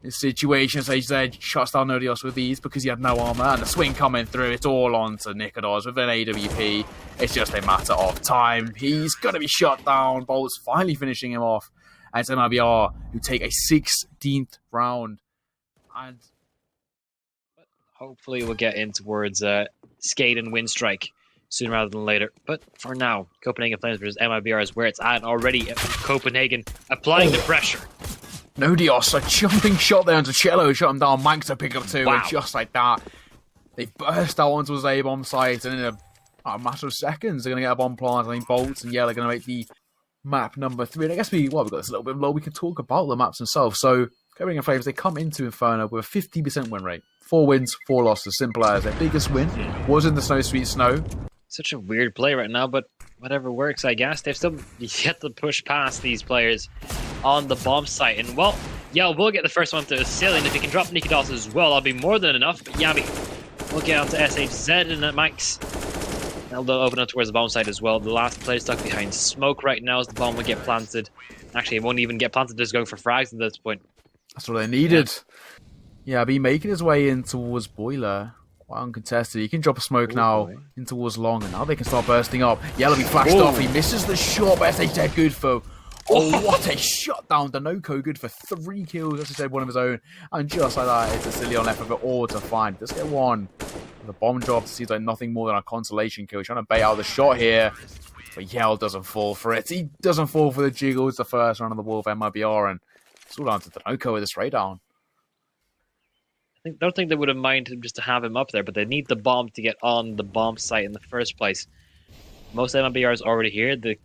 this situation. So he said shuts down Nodios with these because he had no armor, and the swing coming through, it's all on to Nikinos with an AWP. It's just a matter of time. He's going to be shut down. Bolt's finally finishing him off. And it's MIBR who take a 16th round. And hopefully we'll get in towards Skate and Win Strike sooner rather than later. But for now, Copenhagen Flames versus MIBR is where it's at already. Copenhagen applying the pressure. Nodios, a jumping shot there onto Cello, shut him down. Manx to pick up 2, and just like that, they burst out onto his A-bomb site, and in a matter of seconds, they're going to get a bomb plant. I think Bolts and Yell are going to make the map number 3. And I guess we've got this a little bit low. We can talk about the maps themselves. So, Copenhagen Flames, they come into Inferno with a 50% win rate. 4 wins, 4 losses, simple as. Their biggest win was in the Snow Sweet Snow. Such a weird play right now, but whatever works, I guess. They've still yet to push past these players on the bomb site. And, well, yeah, we'll get the first one to Cillian. If he can drop Nikidos as well, that'll be more than enough. But Yabi will get out to SHZ and Max. They'll open up towards the bomb site as well. The last player stuck behind smoke right now as the bomb will get planted. Actually, it won't even get planted, just going for frags at this point. That's what they needed. Yeah, be making his way in towards Boiler. Quite uncontested. He can drop a smoke now in towards Long, and now they can start bursting up. Yellow be flashed off. He misses the shot, but SHZ good for... Oh, what a shutdown. Danoko good for 3 kills. SHZ one of his own. And just like that, it's a Cillian left with it all to find. Let's get one. The bomb drop seems like nothing more than a consolation kill. He's trying to bait out the shot here. But Yell doesn't fall for it. He doesn't fall for the jiggle. It's the first round of the Wolf MIBR, and it's all down to Danoko with the spray down. I don't think they would have minded just to have him up there, but they need the bomb to get on the bomb site in the first place. Most MIBR is already here. The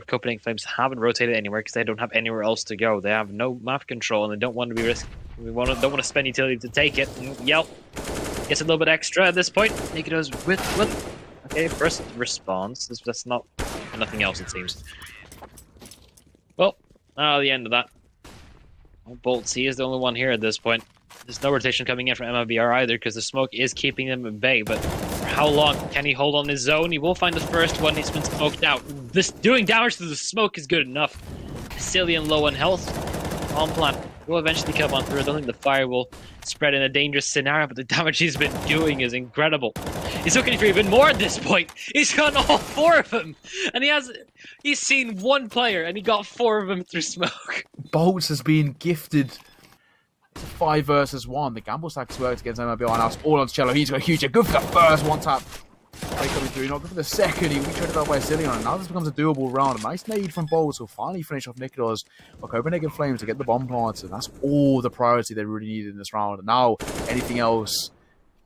Copenhagen Flames haven't rotated anywhere because they don't have anywhere else to go. They have no map control, and they don't want to be don't want to spend utility to take it. Yelp gets a little bit extra at this point. Nikidos with okay, first response. That's not nothing else, it seems. Well, the end of that. Bolts, he is the only one here at this point. There's no rotation coming in from MIBR either because the smoke is keeping them at bay, but for how long can he hold on his zone? He will find the first one. He's been smoked out. This doing damage to the smoke is good enough. Cillian low on health. On plan will eventually come on through. I don't think the fire will spread in a dangerous scenario, but the damage he's been doing is incredible. He's looking for even more at this point. He's got all 4 of them, and he's seen 1 player, and he got 4 of them through smoke. Bolts has been gifted 5 versus 1. The gamble stacks worked against MIBR, and now it's all on Cello. He's got a huge good for the first one tap. Coming through, not good for the second. He traded out by Cillian, and now this becomes a doable round. A nice nade from Bolts will finally finish off Nikidos. But Copenhagen Flames to get the bomb planted. That's all the priority they really needed in this round. And now anything else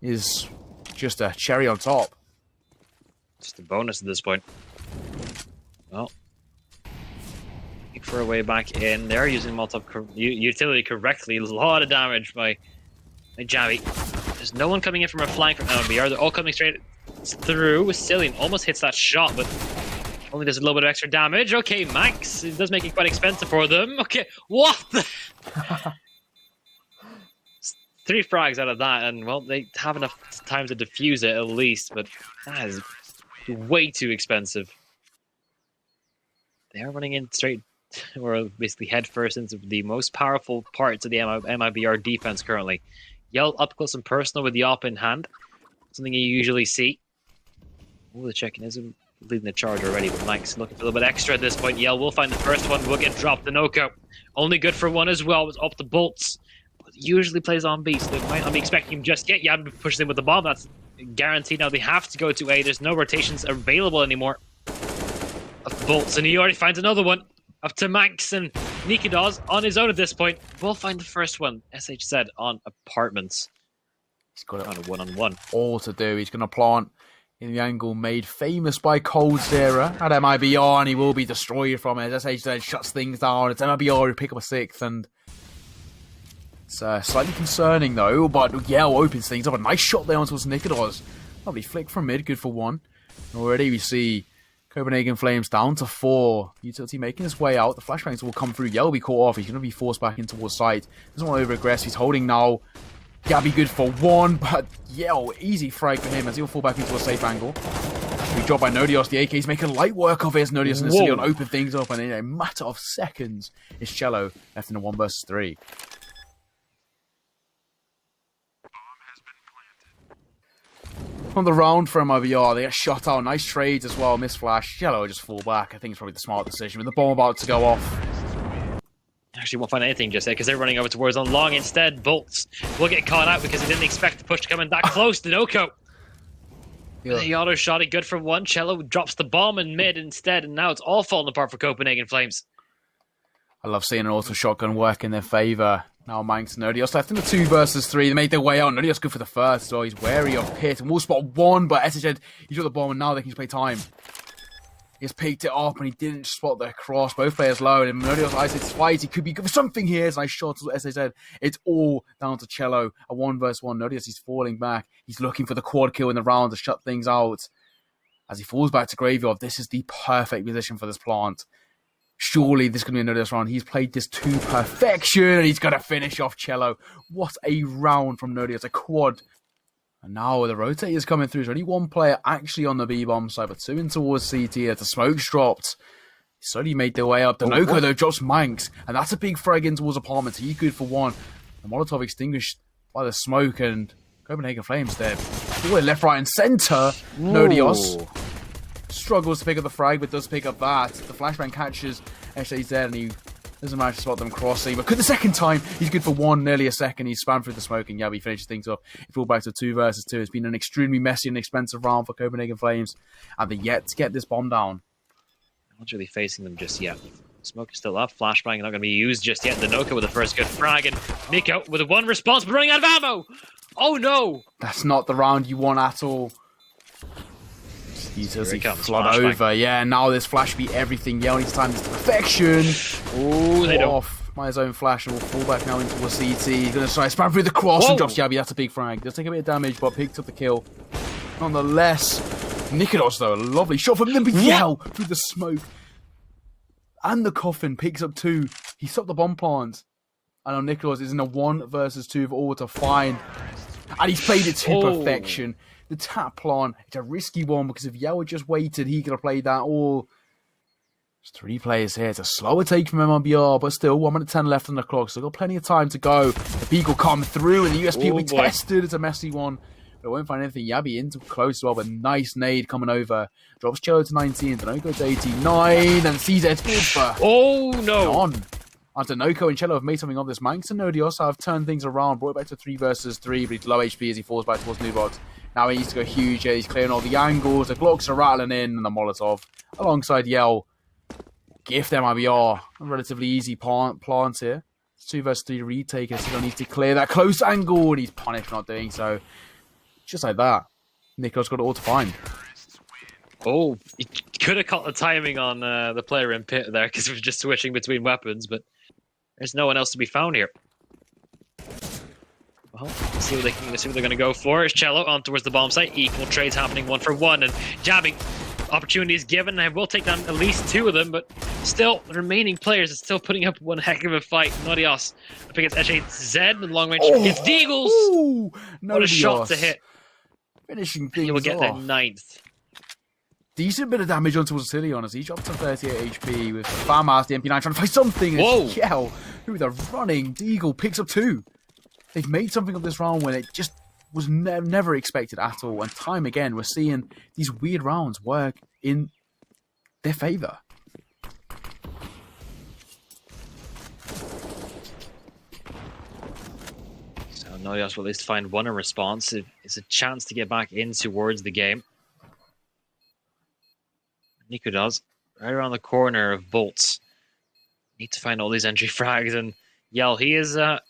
is just a cherry on top. Just a bonus at this point. Well, for a way back in. They're using utility correctly. A lot of damage by Javi. There's no one coming in from a flank from MIBR. They're all coming straight through. Cillian almost hits that shot, but only does a little bit of extra damage. Okay, Max. It does make it quite expensive for them. Okay, what the... 3 frags out of that, and, well, they have enough time to defuse it at least, but that is way too expensive. They are running in straight... or basically head first into the most powerful parts of the MIBR defense currently. Yell up close and personal with the op in hand. Something you usually see. Oh, the check-in is leading the charge already, but Mike's looking for a little bit extra at this point. Yell will find the first one, will get dropped. The Noko. Only good for 1 as well. It's up to Bolts. But usually plays on B, so they might not be expecting him just yet. Yab pushes in with the bomb. That's guaranteed. Now they have to go to A. There's no rotations available anymore. Of Bolts, and he already finds another one. Up to Max, and Nikidos on his own at this point. We'll find the first one. SHZ on apartments. He's got it on a one-on-one. All to do. He's going to plant in the angle made famous by Cold Zera at MIBR, and he will be destroyed from it. SHZ shuts things down. It's MIBR who pick up a 6th, and it's slightly concerning though. But Yell opens things up. A nice shot there onto Nikidos. Lovely flick from mid, good for 1. Already we see Copenhagen Flames down to 4. Utility making his way out. The flashbangs will come through. Yell will be caught off. He's going to be forced back in towards site. Doesn't want to over-aggress. He's holding now. Gabby good for 1, but Yell, easy frag for him as he'll fall back into a safe angle. He dropped by Nodios. The AK's making light work of it. Nodios and Cillian open things up, and in a matter of seconds, it's Cello left in a 1 versus 3. On the round for MIBR, they get shot out. Nice trades as well. Miss flash. Yellow just fall back. I think it's probably the smart decision with the bomb about to go off. Actually won't find anything just yet because they're running over towards on long instead. Bolts will get caught out because he didn't expect the push to come in that close to Noko. Yeah. The auto shot it good for 1. Cello drops the bomb in mid instead, and now it's all falling apart for Copenhagen Flames. I love seeing an auto shotgun work in their favour. Now Manx and Nodios left in the 2 versus 3. They made their way out. Nodios good for the first, so he's wary of Pit. And will spot 1, but SHZ, he dropped the bomb, and now they can just play time. He's picked it up and he didn't spot the cross. Both players low. And Nodios eyes it's fight. He could be good for something here. It's a nice shot, as I said. It's all down to Cello. A 1v1. Nodios, he's falling back. He's looking for the quad kill in the round to shut things out. As he falls back to Graveyard, this is the perfect position for this plant. Surely this is going to be a Nodios round. He's played this to perfection and he's going to finish off Cello. What a round from Nodios. A quad. And now the rotate is coming through. There's only one player actually on the B-bomb side, but two in towards CT as the smoke's dropped. Slowly made their way up. Danoka, though, drops Manx, and that's a big frag in towards apartments. He's good for one. The Molotov extinguished by the smoke, and Copenhagen Flames there. Forward, left, right, and centre. Nodios struggles to pick up the frag, but does pick up that. The flashbang catches SJ's there, and he doesn't manage to spot them crossing, but could the second time, he's good for one, nearly a second. He's spammed through the smoke, and Yabi finishes things off. He fell back to 2 versus 2. It's been an extremely messy and expensive round for Copenhagen Flames, and they're yet to get this bomb down. No one's really facing them just yet. Smoke is still up. Flashbang not going to be used just yet. Danoka with the first good frag, and Miko with one response, but running out of ammo! Oh no! That's not the round you want at all. He flood over. Yeah, now this flash beat everything. Yell needs time. This to perfection. Oh, they don't. Off by his own flash and will fall back now into a CT. He's going to try spam through the cross and drops Yabi. That's a big frag. Does take a bit of damage, but picks up the kill. Nonetheless, Nikodos, though, a lovely shot from him. But Yell through the smoke. And the coffin picks up 2. He stopped the bomb plant. And now Nikodos is in a 1 versus 2 for all to find. And he's played it to perfection. The tap plant, it's a risky one because if Yao had just waited, he could have played that all. There's 3 players here. It's a slower take from MIBR, but still 1 minute 10 left on the clock, so got plenty of time to go. The peak will come through and the USP will be tested. It's a messy one. But it won't find anything. Yabi into close as well, but nice nade coming over. Drops Cello to 19, Danoka to 89, and CZ for oh no! On. Danoka and Cello have made something of this. Manx and Nodios have turned things around, brought it back to 3 versus 3, but he's low HP as he falls back towards Nubox. Now he needs to go huge. He's clearing all the angles. The Glocks are rattling in, and the Molotov alongside Yell. Gift MIBR. A relatively easy plant here. It's 2 versus 3 retake. He needs to clear that close angle, and he's punished for not doing so. Just like that. Nico's got it all to find. Oh, he could have caught the timing on the player in pit there because he was just switching between weapons, but there's no one else to be found here. Well, let's see what they're going to go for. It's Cello on towards the bomb site. Equal trades happening 1 for 1, and jabbing opportunities given. I will take down at least 2 of them, but still, the remaining players are still putting up one heck of a fight. Nodios up against SJZ, the long range against Deagles. What a shot to hit. Finishing things He will get off. their 9th. Decent bit of damage onto Vasilion as he dropped to 38 HP with Farmhouse, the MP9 trying to find something. And Yell, who the running Deagle picks up 2. They've made something of this round when it just was never expected at all. And time again, we're seeing these weird rounds work in their favour. So Nodios will at least find 1 in response. It's a chance to get back in towards the game. Nico does. Right around the corner of Bolts. Need to find all these entry frags. And Yell, he is the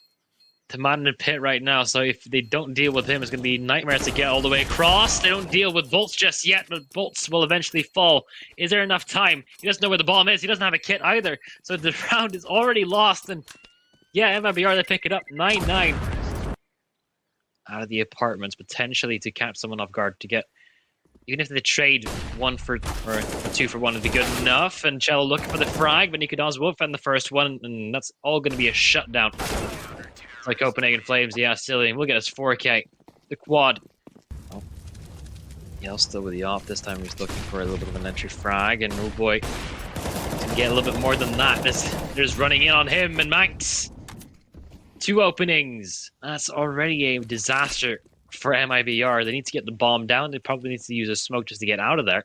man in the pit right now. So if they don't deal with him, it's going to be nightmares to get all the way across. They don't deal with Bolts just yet, but Bolts will eventually fall. Is there enough time? He doesn't know where the bomb is. He doesn't have a kit either. So the round is already lost. And yeah, MIBR, they pick it up. 9-9. Out of the apartments, potentially to catch someone off guard to get. Even if they trade 1 for 2 for 1, it'd be good enough. And Cello looking for the frag, but Nikodos will find the first one, and that's all going to be a shutdown. It's like Copenhagen Flames, yeah, silly. We'll get us 4K. The quad. Oh. Yell still with the off. This time he's looking for a little bit of an entry frag, and oh boy, he's going to get a little bit more than that. There's running in on him, and Manx. 2 openings. That's already a disaster for MIBR. They need to get the bomb down. They probably need to use a smoke just to get out of there.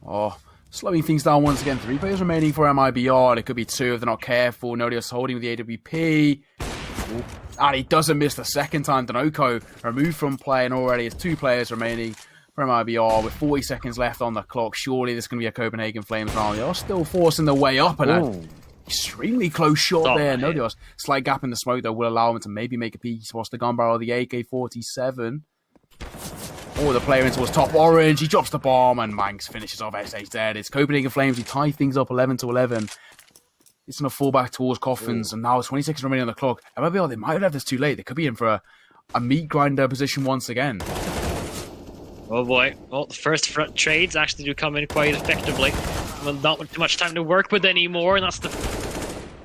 Oh, slowing things down once again. 3 players remaining for MIBR. It could be 2 if they're not careful. Nodios holding with the AWP. Ooh. And he doesn't miss the second time. Danoka removed from play, and already it's 2 players remaining for MIBR with 40 seconds left on the clock. Surely this is going to be a Copenhagen Flames round. They are still forcing their way up, and extremely close shot there. Nodios, slight gap in the smoke that will allow him to maybe make a peek. He spots the gun barrel of the AK-47. Oh, the player in towards top orange. He drops the bomb, and Manx finishes off SHZ. It's Copenhagen Flames. We tie things up 11-11. It's going to fall back towards Coffins, and now 20 seconds remaining on the clock. MIBR, they might have left this too late. They could be in for a meat grinder position once again. Oh boy. Well, the first front trades actually do come in quite effectively. Well, not too much time to work with anymore, and that's the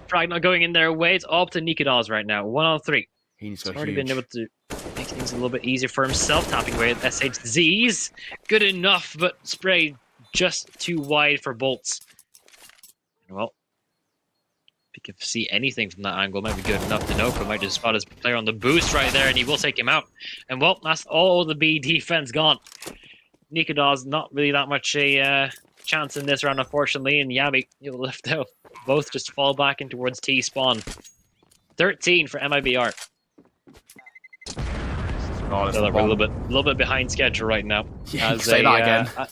frag not going in their way. It's up to Nikodas right now. 1-on-3. He needs to He's go already huge. been able to make things a little bit easier for himself, tapping away at SHZs. Good enough, but sprayed just too wide for bolts. Well, if you can see anything from that angle, might be good enough. Dinoco might just spot his player on the boost right there, and he will take him out. And well, that's all the B defense gone. Nikodas not really that much a chance in this round, unfortunately, and Yabi, he'll left out. Both just fall back in towards T spawn. 13 for MIBR. Oh, They're a little bit behind schedule right now. Yeah, you say that again.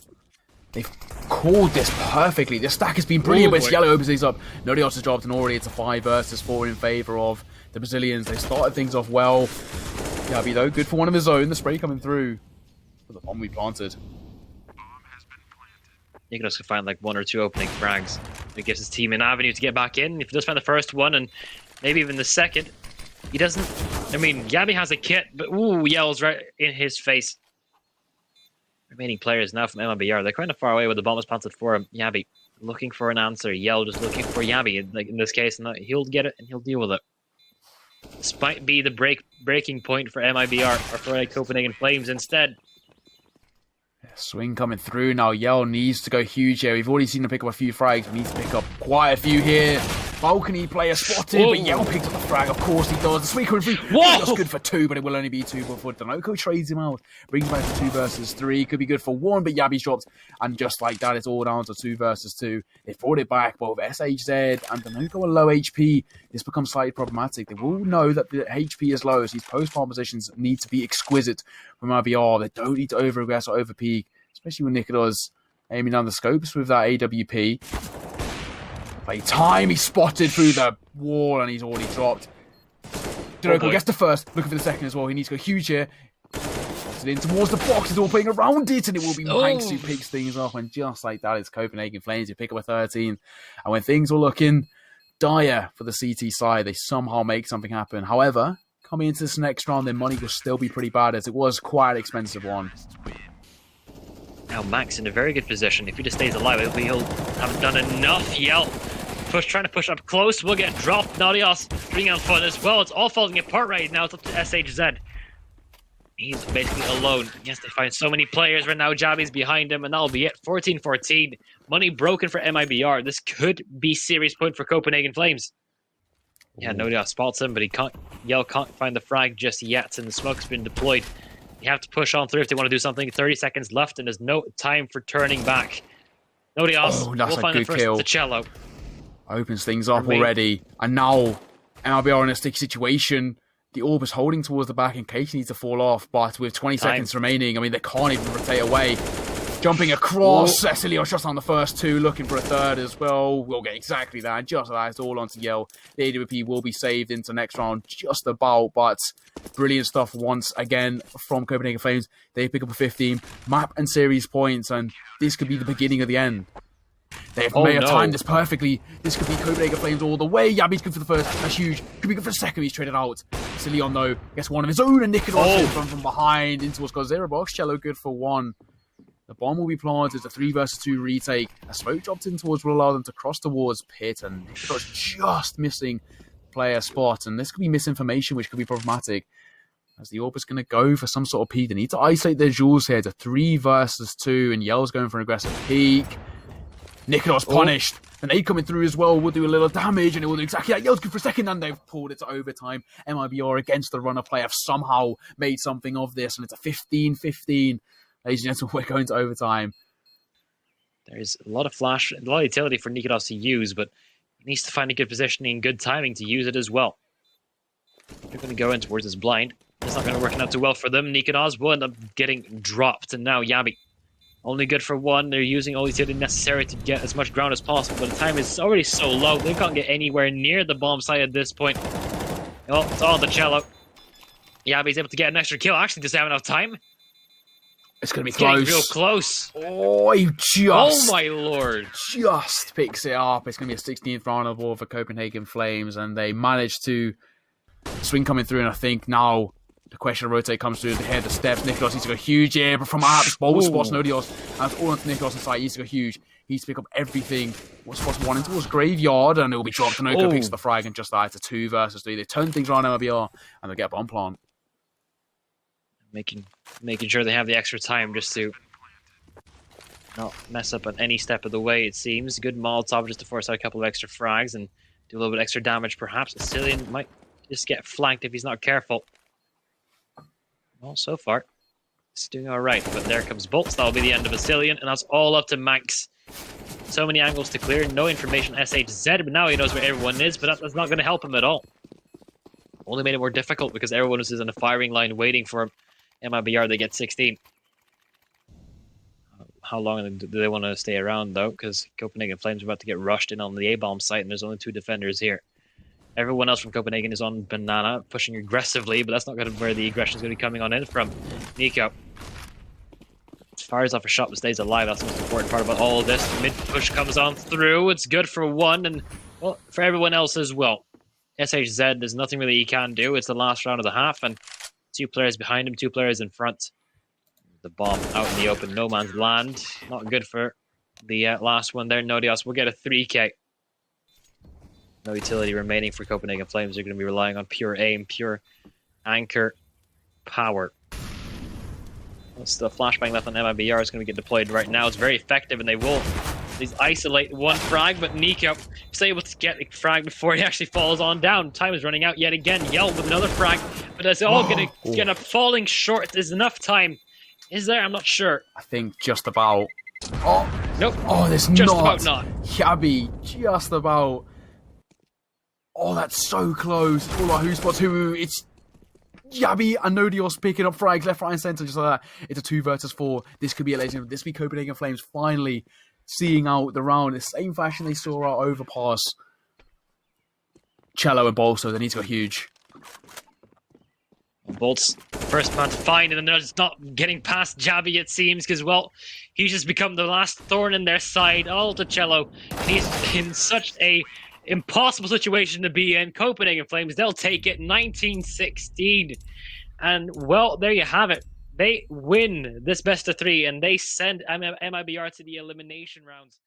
They've called this perfectly. The stack has been brilliant, but it's yellow opens these up. Nobody else has dropped, and already it's a 5 versus 4 in favour of the Brazilians. They started things off well. Yabi, though, good for one of his own. The spray coming through. But the bomb we planted. Nikodas could find like 1 or 2 opening frags. It gives his team an avenue to get back in. If he does find the first one, and maybe even the second, he doesn't. I mean, Yabi has a kit, but ooh, yells right in his face. Remaining players now from MIBR, they're kind of far away with the bomb is planted for him. Yabi looking for an answer. Yell just looking for Yabi, like in this case, and he'll get it and he'll deal with it. This might be the breaking point for MIBR or for Copenhagen Flames instead. Swing coming through now. Yell needs to go huge here. We've already seen him pick up a few frags. We need to pick up quite a few here. Balcony player spotted, but Yell picks up the frag. Of course he does. The swing coming through. Whoa! That's good for 2, but it will only be 2 before Dinoco trades him out. Brings back to 2 versus 3. Could be good for 1, but Yabi's dropped. And just like that, it's all down to 2 versus 2. They've brought it back, but with SHZ and Dinoco are low HP, this becomes slightly problematic. They will know that the HP is low, so these post-farm positions need to be exquisite from IBR. They don't need to over-aggress or over-peak, especially when Nikodas aiming down the scopes with that AWP. Play time, he's spotted through the wall and he's already dropped. Dinoco gets the first, looking for the second as well. He needs to go huge here. Gets it in towards the box, he's all playing around it, and it will be Manx who picks things off. And just like that, it's Copenhagen Flames who pick up a 13. And when things are looking dire for the CT side, they somehow make something happen. However, coming into this next round, their money will still be pretty bad, as it was quite an expensive one. Now Max in a very good position. If he just stays alive, he'll have done enough. Yell. Trying to push up close. Will get dropped. Nadios bringing on fun as well. It's all falling apart right now. It's up to SHZ. He's basically alone. Yes, they find so many players right now. Jabi's behind him, and that'll be it. 14-14. Money broken for MIBR. This could be serious point for Copenhagen Flames. Yeah, Nadios spots him, but Yell can't find the frag just yet, and the smoke's been deployed. You have to push on through if they want to do something. 30 seconds left, and there's no time for turning back. Nadios will find the first kill. The cello. Opens things up already. And now, MIBR in a sticky situation. The orb is holding towards the back in case he needs to fall off. But with 20 seconds remaining, I mean, they can't even rotate away. Jumping across. Cecilio shots on the first 2, looking for a third as well. We'll get exactly that. Just like that, it's all onto Yell. The AWP will be saved into next round just about. But brilliant stuff once again from Copenhagen Flames. They pick up a 15 map and series points. And this could be the beginning of the end. They may have timed this perfectly. This could be Copenhagen Flames all the way. Yabi's good for the first. That's huge. Could be good for the second. He's traded out. Leon, though, gets one of his own. And Nikodas from behind into what's got 0 box. Cello good for 1. The bomb will be planted. It's a 3 versus 2 retake. A smoke dropped in towards will allow them to cross towards pit. And Nikodas just missing player spot. And this could be misinformation, which could be problematic. As the orb is going to go for some sort of peek. They need to isolate their jewels here. It's a 3 versus 2. And Yell's going for an aggressive peek. Nikodas punished. And they coming through as well will do a little damage, and it will do exactly that. Yell's good for a second, and they've pulled it to overtime. MIBR against the runner play have somehow made something of this, and it's a 15-15. Ladies and gentlemen, we're going to overtime. There's a lot of flash, a lot of utility for Nikodas to use, but he needs to find a good positioning and good timing to use it as well. They're going to go in towards this blind. It's not going to work out too well for them. Nikodas will end up getting dropped, and now Yabi. Only good for 1. They're using all the utility necessary to get as much ground as possible, but the time is already so low. They can't get anywhere near the bomb site at this point. Well, it's all the cello. Yabi's able to get an extra kill. Actually, does he have enough time? It's going to be It's getting close. real close. Oh, he Oh my lord. just picks it up. It's going to be a 16th round of war for Copenhagen Flames, and they managed to swing coming through. And I think now the question of rotate comes through. They head the steps. Nicholas needs to go huge here, but from out both spots, Nodios, and it's all onto Nicholas inside. He needs to go huge. He needs to pick up everything. What's one into his graveyard, and it will be dropped. Noko picks up the frag, and just that, it's a 2 versus 3. They turn things around MIBR, and they get a bomb plant. Making sure they have the extra time just to not mess up on any step of the way, it seems. Good Molotov just to force out a couple of extra frags and do a little bit extra damage, perhaps. Asilian might just get flanked if he's not careful. Well, so far, it's doing all right. But there comes Bolts. That'll be the end of Asilian, and that's all up to Manx. So many angles to clear. No information on SHZ, but now he knows where everyone is, but that's not going to help him at all. Only made it more difficult because everyone was in a firing line waiting for him. MIBR, they get 16. How long do they want to stay around, though? Because Copenhagen Flames are about to get rushed in on the A-bomb site, and there's only 2 defenders here. Everyone else from Copenhagen is on Banana, pushing aggressively, but that's not going to where the aggression is going to be coming on in from. Nico fires off a shot but stays alive. That's the most important part about all of this. The mid-push comes on through. It's good for one, and well, for everyone else as well. SHZ, there's nothing really he can do. It's the last round of the half, and 2 players behind him, 2 players in front. The bomb out in the open, no man's land. Not good for the last one there. Nodios will get a 3k. No utility remaining for Copenhagen Flames. They're going to be relying on pure aim, pure anchor power. It's the flashbang left on MIBR is going to get deployed right now. It's very effective, and they will isolate one frag, but Nico is able to get the frag before he actually falls on down. Time is running out yet again. Yell with another frag, but it's all going to get up falling short. There's enough time. Is there? I'm not sure. I think just about. Oh, nope. Oh, there's just not. About not. Yabby, just about. Oh, that's so close. All about who spots who. It's Yabby and Nodios picking up frags left, right, and centre, just like that. It's a 2 versus 4. This could be a legend. This could be Copenhagen Flames finally seeing out the round in the same fashion they saw our overpass. Cello and Bolso, they need to go huge. Bolt's first man to find, and then they're just not getting past Jabby, it seems, because, well, he's just become the last thorn in their side. All to Cello. He's in such a impossible situation to be in. Copenhagen Flames, they'll take it 19-16. And, well, there you have it. They win this best of 3, and they send MIBR to the elimination rounds.